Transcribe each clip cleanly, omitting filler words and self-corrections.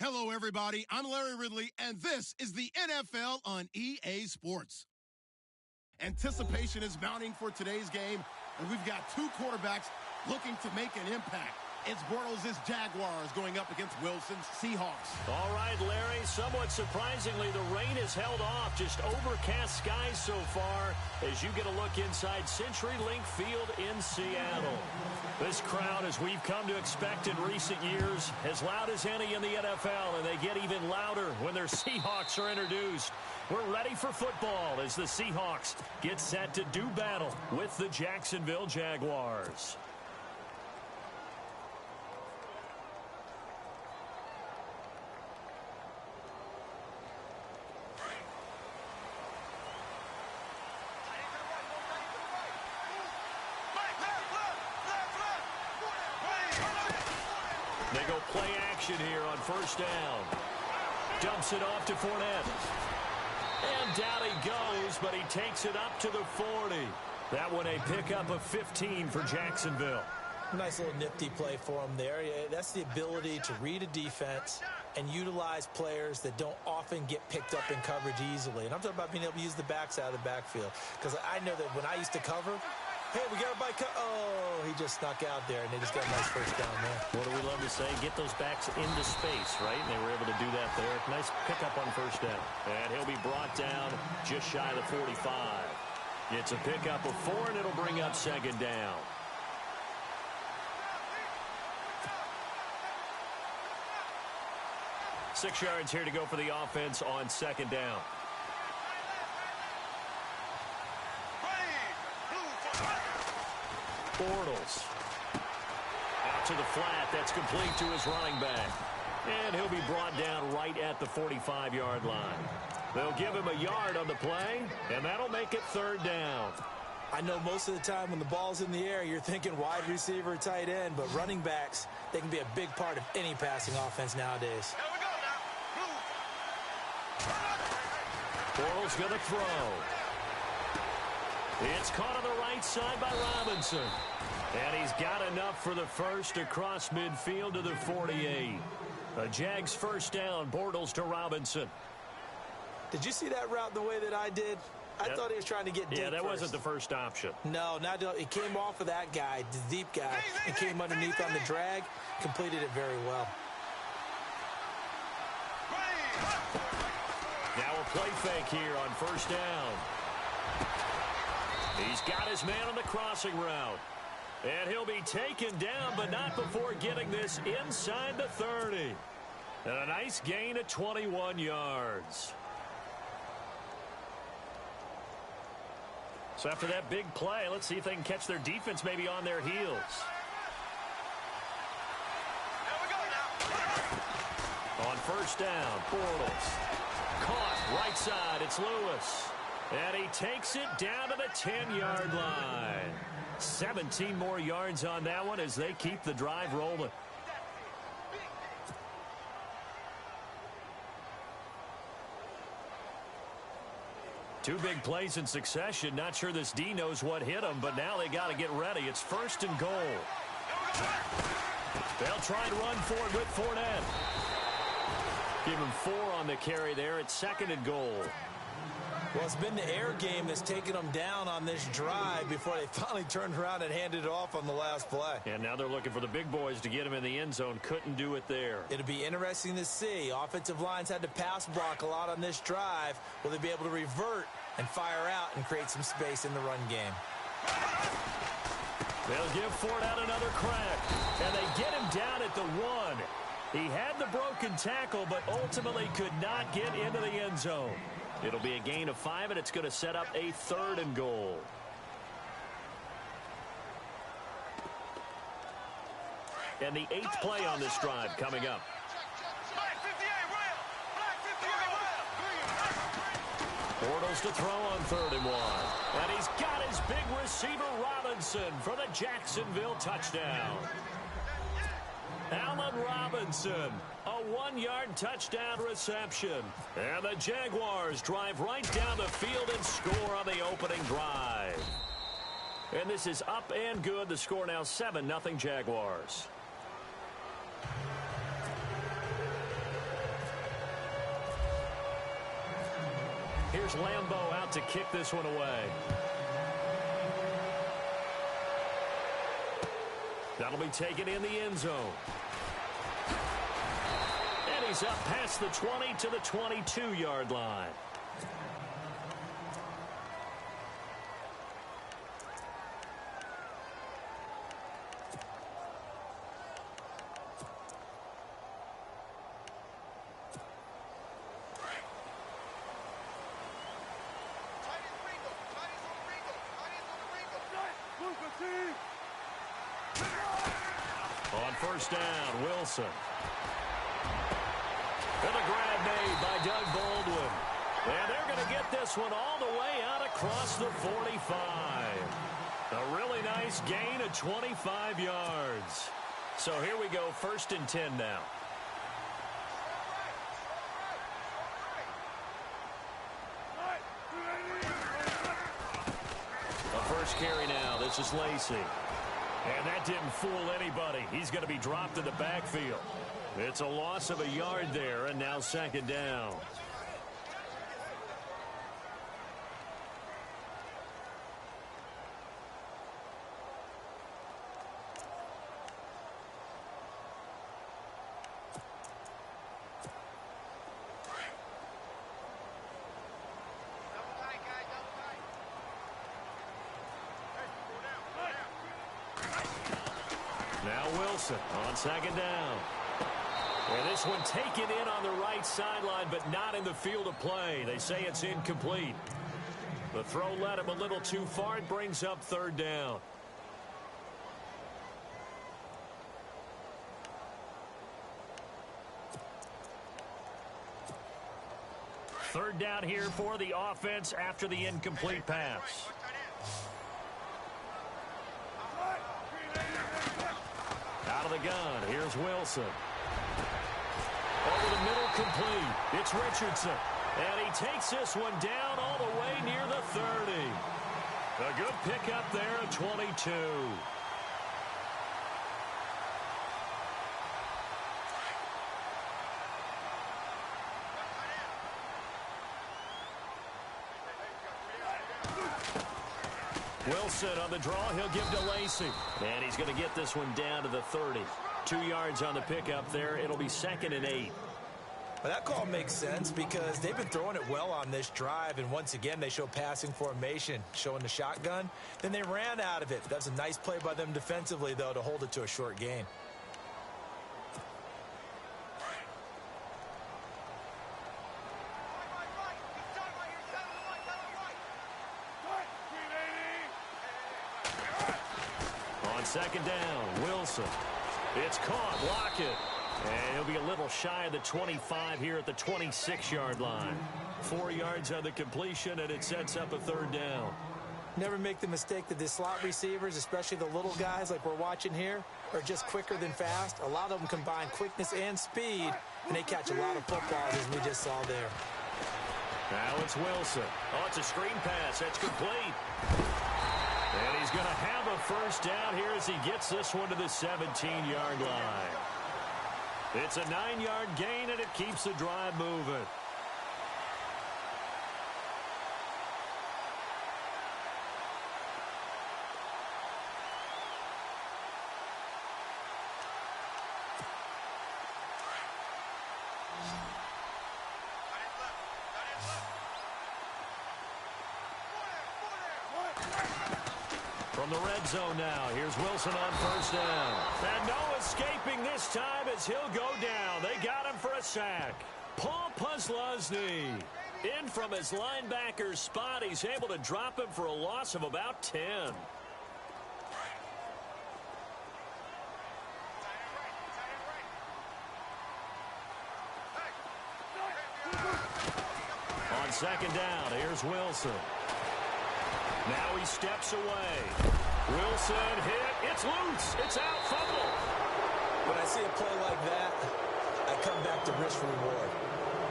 Hello, everybody. I'm Larry Ridley, and this is the NFL on EA Sports. Anticipation is mounting for today's game, and we've got two quarterbacks looking to make an impact. It's Bortles' Jaguars going up against Wilson's Seahawks. All right, Larry, somewhat surprisingly, the rain is held off. Just overcast skies so far as you get a look inside CenturyLink Field in Seattle. This crowd, as we've come to expect in recent years, as loud as any in the NFL, and they get even louder when their Seahawks are introduced. We're ready for football as the Seahawks get set to do battle with the Jacksonville Jaguars. They go play action here on first down. Dumps it off to Fournette. And down he goes, but he takes it up to the 40. That one a pickup of 15 for Jacksonville. Nice little nifty play for him there. That's the ability to read a defense and utilize players that don't often get picked up in coverage easily. And I'm talking about being able to use the backs out of the backfield. Because I know that when I used to cover, hey, we got everybody oh, he just snuck out there, and they just got a nice first down there. What do we love to say? Get those backs into space, right? And they were able to do that there. Nice pickup on first down. And he'll be brought down just shy of the 45. It's a pickup of 4, and it'll bring up second down. Six yards here to go for the offense on second down. Bortles. Out to the flat. That's complete to his running back. And he'll be brought down right at the 45-yard line. They'll give him a yard on the play, and that'll make it third down. I know most of the time when the ball's in the air, you're thinking wide receiver, tight end, but running backs, they can be a big part of any passing offense nowadays. Bortles going to throw. It's caught on the right side by Robinson. And he's got enough for the first across midfield to the 48. A Jags first down, Bortles to Robinson. Did you see that route the way that I did? I thought he was trying to get deep. Yeah, that first. wasn't the first option. No, it came off of that guy, the deep guy, and came underneath on the drag, completed it very well. Now a play fake here on first down. He's got his man on the crossing route. And he'll be taken down, but not before getting this inside the 30. And a nice gain of 21 yards. So after that big play, let's see if they can catch their defense maybe on their heels. On first down, Bortles. Caught right side, it's Lewis. And he takes it down to the 10-yard line. 17 more yards on that one as they keep the drive rolling. Two big plays in succession. Not sure this D knows what hit him, but now they got to get ready. It's first and goal. They'll try and run for it with Fournette. Give him 4 on the carry there. It's second and goal. Well, it's been the air game that's taken them down on this drive before they finally turned around and handed it off on the last play. And now they're looking for the big boys to get him in the end zone. Couldn't do it there. It'll be interesting to see. Offensive lines had to pass block a lot on this drive. Will they be able to revert and fire out and create some space in the run game? They'll give Fournette another crack. And they get him down at the 1. He had the broken tackle, but ultimately could not get into the end zone. It'll be a gain of 5, and it's going to set up a third and goal. And the 8th play on this drive coming up. Bortles to throw on 3rd and 1. And he's got his big receiver Robinson for the Jacksonville touchdown. Allen Robinson, a 1-yard touchdown reception. And the Jaguars drive right down the field and score on the opening drive. And this is up and good. The score now 7-0 Jaguars. here's Lambeau out to kick this one away. That'll be taken in the end zone. And he's up past the 20 to the 22-yard line. On first down, Wilson. And a grab made by Doug Baldwin. And they're going to get this one all the way out across the 45. A really nice gain of 25 yards. So here we go, 1st and 10 now. The first carry now, this is Lacy. And that didn't fool anybody. He's going to be dropped in the backfield. It's a loss of a yard there, and now 2nd down. Now Wilson on 2nd down. And this one taken in on the right sideline, but not in the field of play. They say it's incomplete. The throw led him a little too far. It brings up 3rd down. Third down here for the offense after the incomplete pass. Out of the gun, here's Wilson. Over the middle, complete. It's Richardson. And he takes this one down all the way near the 30. A good pickup there at 22. Wilson on the draw. He'll give to Lacy. And he's going to get this one down to the 30. 2 yards on the pickup there. It'll be 2nd and 8. Well, that call makes sense because they've been throwing it well on this drive, and once again they show passing formation, showing the shotgun. Then they ran out of it. That's a nice play by them defensively, though, to hold it to a short gain. On 2nd down, Wilson. It's caught. Lockett. And he'll be a little shy of the 25 here at the 26-yard line. 4 yards on the completion, and it sets up a 3rd down. Never make the mistake that the slot receivers, especially the little guys like we're watching here, are just quicker than fast. A lot of them combine quickness and speed, and they catch a lot of footballs, as we just saw there. Now it's Wilson. Oh, it's a screen pass. That's complete. And he's going to have a 1st down here as he gets this one to the 17-yard line. It's a 9-yard gain, and it keeps the drive moving. From the red zone now, here's Wilson on 1st down. And no escaping this time as he'll go down. They got him for a sack. Paul Puslosny in from his linebacker spot. He's able to drop him for a loss of about 10. On 2nd down, here's Wilson. Now he steps away. Wilson hit. It's loose. It's out. Fumble. When I see a play like that, I come back to risk reward.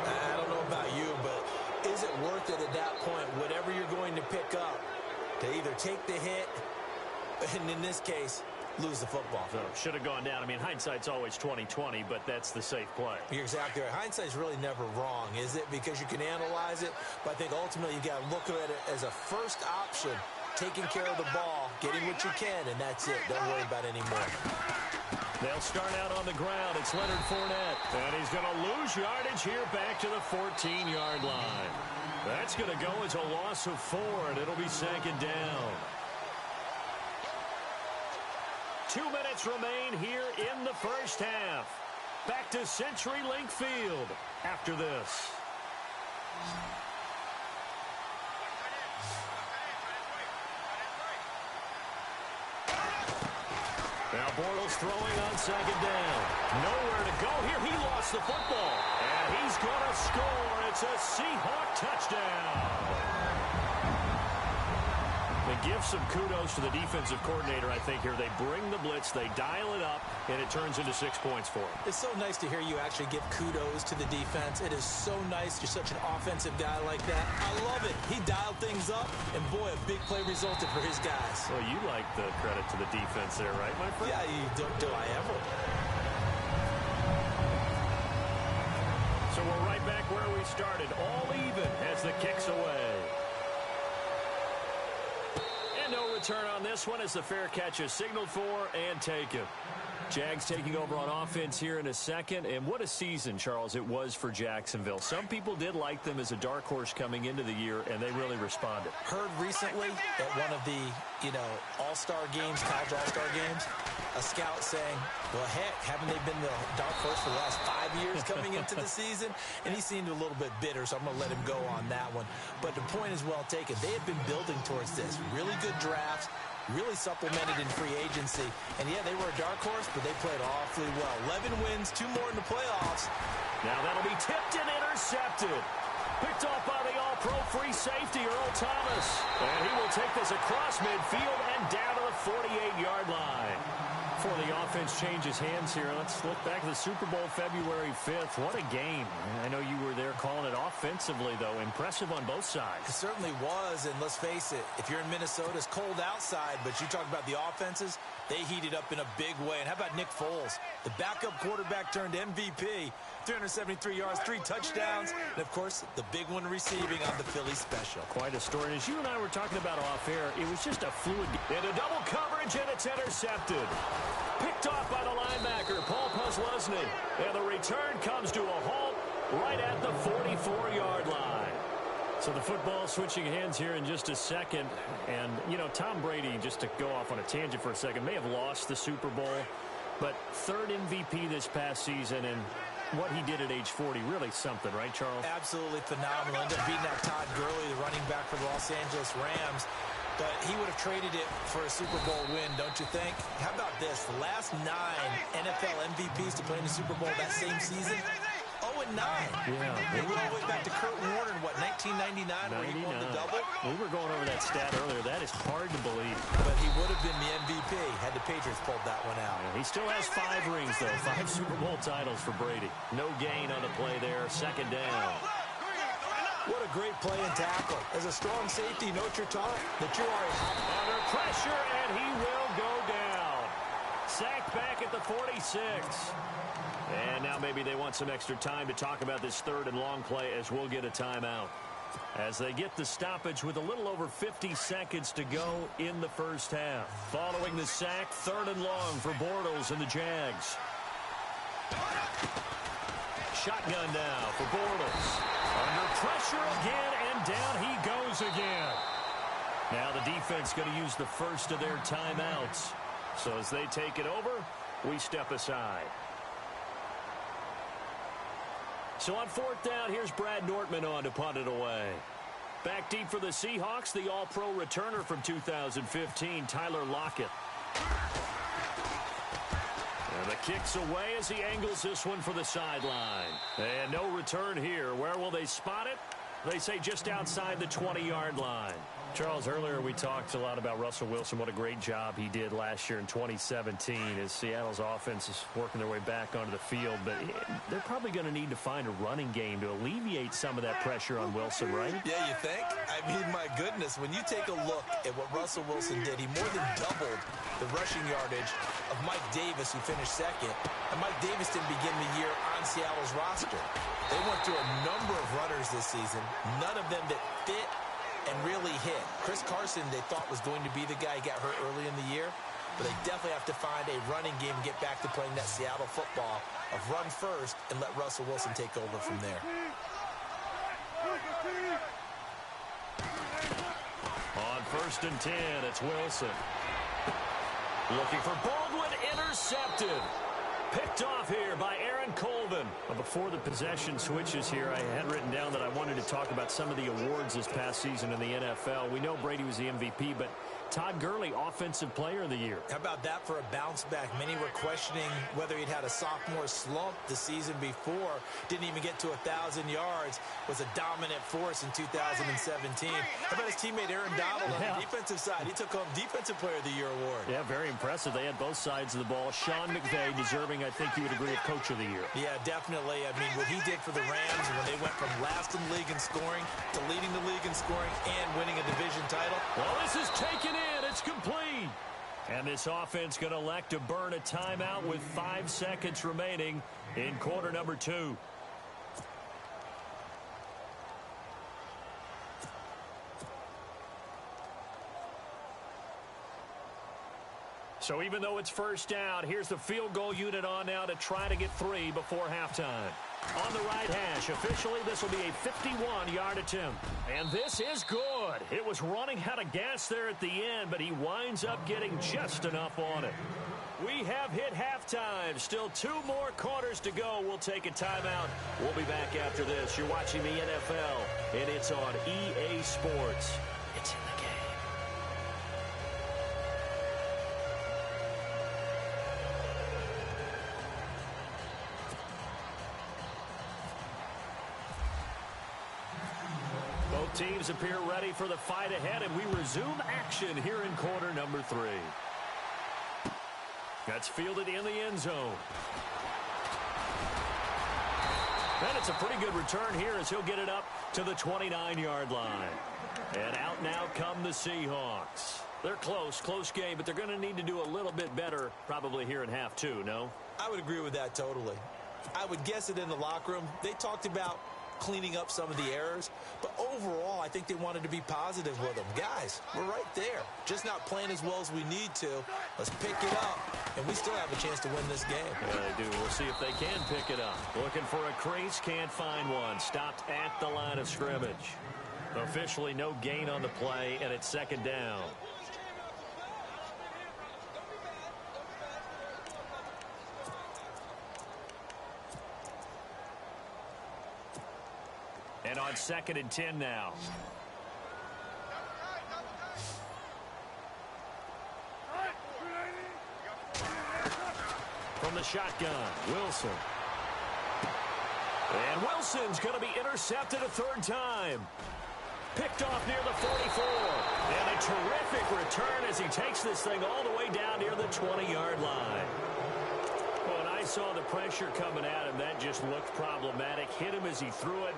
I don't know about you, but is it worth it at that point, whatever you're going to pick up, to either take the hit, and in this case, lose the football. So should have gone down. I mean, hindsight's always 20/20, but that's the safe play. You're exactly right. Hindsight's really never wrong, is it? Because you can analyze it, but I think ultimately you got to look at it as a first option, taking care of the ball, getting what you can, and that's it. Don't worry about it anymore. They'll start out on the ground. It's Leonard Fournette, and he's going to lose yardage here back to the 14-yard line. That's going to go as a loss of 4, and it'll be second down. 2 minutes remain here in the first half. Back to CenturyLink Field after this. Now Bortles throwing on second down. Nowhere to go here. He lost the football. And he's going to score. It's a Seahawk touchdown. They give some kudos to the defensive coordinator, I think, here. They bring the blitz, they dial it up, and it turns into 6 points for him. It's so nice to hear you actually give kudos to the defense. It is so nice. You're such an offensive guy like that. I love it. He dialed things up, and boy, a big play resulted for his guys. Well, you like the credit to the defense there, right, my friend? Yeah, do I ever? So we're right back where we started, all even as the kick's away. And no return on this one as the fair catch is signaled for and taken. Jags taking over on offense here in a second. And what a season, Charles, it was for Jacksonville. Some people did like them as a dark horse coming into the year, and they really responded. Heard recently at one of the, all-star games, college all-star games, a scout saying, well, heck, haven't they been the dark horse for the last 5 years coming into the season? And he seemed a little bit bitter, so I'm going to let him go on that one. But the point is well taken. They had been building towards this. Really good drafts. Really supplemented in free agency. And, yeah, they were a dark horse, but they played awfully well. 11 wins, 2 more in the playoffs. Now that'll be tipped and intercepted. Picked off by the all-pro free safety, Earl Thomas. And he will take this across midfield and down to the 48-yard line. Before the offense changes hands here, let's look back to the Super Bowl February 5th. What a game. I know you were there calling it offensively, though. Impressive on both sides. It certainly was, and let's face it, if you're in Minnesota, it's cold outside, but you talk about the offenses, they heated up in a big way. And how about Nick Foles? The backup quarterback turned MVP, 373 yards, 3 touchdowns, and, of course, the big one receiving on the Philly special. Quite a story. And as you and I were talking about off air, it was just a fluid game. Into double coverage, and it's intercepted. Picked off by the linebacker, Paul Posluszny. And the return comes to a halt right at the 44-yard line. So the football switching hands here in just a second. And, Tom Brady, just to go off on a tangent for a second, may have lost the Super Bowl. But 3rd MVP this past season, and what he did at age 40, really something, right, Charles? Absolutely phenomenal. Ended up beating out Todd Gurley, the running back for the Los Angeles Rams. But he would have traded it for a Super Bowl win, don't you think? How about this? The last 9 NFL MVPs to play in the Super Bowl that same season, 0-9. Yeah. They went all the way back to Kurt Warner in, 1999, where he won the double? We were going over that stat earlier. That is hard to believe. But he would have been the MVP had the Patriots pulled that one out. Yeah, he still has 5 rings, though. 5 Super Bowl titles for Brady. No gain on the play there. Second down. What a great play and tackle. As a strong safety, you know what you're taught? That you are under pressure, and he will go down. Sacked back at the 46. And now maybe they want some extra time to talk about this 3rd and long play as we'll get a timeout. As they get the stoppage with a little over 50 seconds to go in the first half. Following the sack, 3rd and long for Bortles and the Jags. Shotgun now for Bortles. Under pressure again, and down he goes again. Now the defense going to use the first of their timeouts. So as they take it over, we step aside. So on 4th down, here's Brad Nortman on to punt it away. Back deep for the Seahawks, the all-pro returner from 2015, Tyler Lockett. And the kick's away as he angles this one for the sideline. And no return here. Where will they spot it? They say just outside the 20-yard line. Charles, earlier we talked a lot about Russell Wilson, what a great job he did last year in 2017 as Seattle's offense is working their way back onto the field. But they're probably going to need to find a running game to alleviate some of that pressure on Wilson, right? Yeah, you think? I mean, my goodness, when you take a look at what Russell Wilson did, he more than doubled the rushing yardage of Mike Davis, who finished second. And Mike Davis didn't begin the year on Seattle's roster. They went through a number of runners this season, none of them that fit and really hit. Chris Carson, they thought, was going to be the guy who got hurt early in the year, but they definitely have to find a running game and get back to playing that Seattle football of run first and let Russell Wilson take over from there. On 1st and 10, it's Wilson. Looking for Baldwin, intercepted. Picked off here by Aaron Colvin. But before the possession switches here, I had written down that I wanted to talk about some of the awards this past season in the NFL. We know Brady was the MVP, but Todd Gurley, Offensive Player of the Year. How about that for a bounce back? Many were questioning whether he'd had a sophomore slump the season before. Didn't even get to 1,000 yards. Was a dominant force in 2017. How about his teammate Aaron Donald on the defensive side? He took home Defensive Player of the Year award. Yeah, very impressive. They had both sides of the ball. Sean McVay deserving, I think you would agree, of Coach of the Year. Yeah, definitely. I mean, what he did for the Rams when they went from last in the league in scoring to leading the league in scoring and winning a division title. Well, this is taken in. It's complete. And this offense going to elect to burn a timeout with 5 seconds remaining in quarter number 2. So even though it's first down, here's the field goal unit on now to try to get 3 before halftime. On the right hash, officially this will be a 51-yard attempt. And this is good. It was running out of gas there at the end, but he winds up getting just enough on it. We have hit halftime. Still 2 more quarters to go. We'll take a timeout. We'll be back after this. You're watching the NFL, and it's on EA Sports. It's in the game. Teams appear ready for the fight ahead, and we resume action here in quarter number 3. That's fielded in the end zone. And it's a pretty good return here as he'll get it up to the 29-yard line. And out now come the Seahawks. They're close game, but they're going to need to do a little bit better probably here in half 2, no? I would agree with that totally. I would guess it in the locker room. They talked about cleaning up some of the errors, but overall I think they wanted to be positive with them. Guys, we're right there, just not playing as well as we need to. Let's pick it up, and we still have a chance to win this game. Yeah, they do. We'll see if they can pick it up. Looking for a crease, can't find one. Stopped at the line of scrimmage. Officially no gain on the play, and it's 2nd down. And on 2nd and 10 now. From the shotgun, Wilson. And Wilson's going to be intercepted a 3rd time. Picked off near the 44. And a terrific return as he takes this thing all the way down near the 20-yard line. When I saw the pressure coming at him, that just looked problematic. Hit him as he threw it,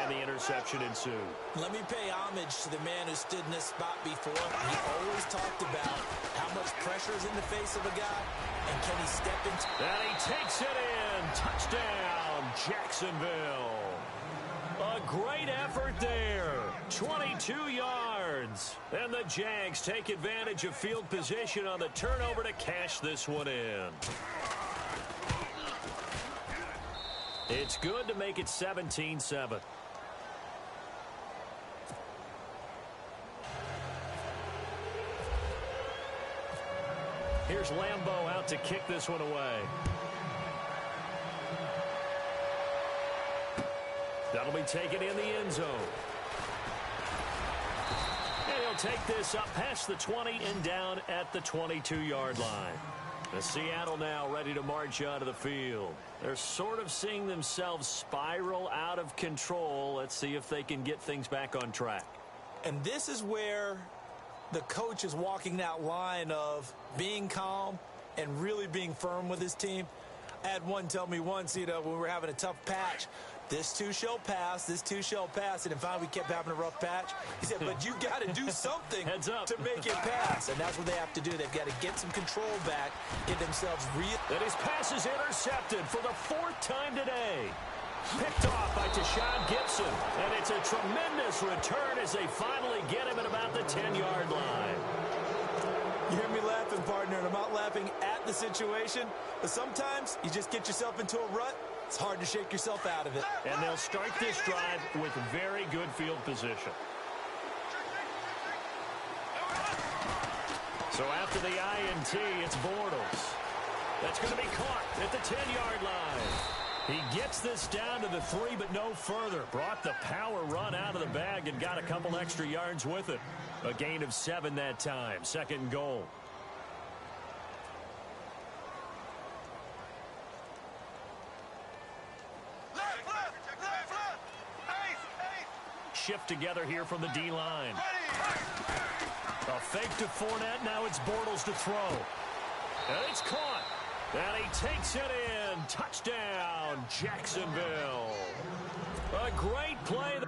and the interception ensued. Let me pay homage to the man who stood in this spot before. He always talked about how much pressure is in the face of a guy, and can he step into... And he takes it in. Touchdown, Jacksonville. A great effort there. 22 yards. And the Jags take advantage of field position on the turnover to cash this one in. It's good to make it 17-7. Here's Lambeau out to kick this one away. That'll be taken in the end zone. And he'll take this up past the 20 and down at the 22-yard line. Seattle now ready to march onto the field. They're sort of seeing themselves spiral out of control. Let's see if they can get things back on track. And this is where the coach is walking that line of being calm and really being firm with his team. I had one tell me once, when we were having a tough patch, this too shall pass, this too shall pass. And finally we kept having a rough patch. He said, but you got to do something to make it pass. And that's what they have to do. They've got to get some control back, get themselves real. And his pass is intercepted for the 4th time today. Picked off by Tashawn Gibson. And it's a tremendous return as they finally get him at about the 10-yard line. You hear me laughing, partner, and I'm not laughing at the situation. But sometimes you just get yourself into a rut. It's hard to shake yourself out of it. And they'll start this drive with very good field position. So after the INT, it's Bortles. That's going to be caught at the 10-yard line. He gets this down to the 3, but no further. Brought the power run out of the bag and got a couple extra yards with it. A gain of 7 that time. 2nd and goal. Shift together here from the D-line. A fake to Fournette. Now it's Bortles to throw. And it's caught. And he takes it in. Touchdown, Jacksonville. A great play.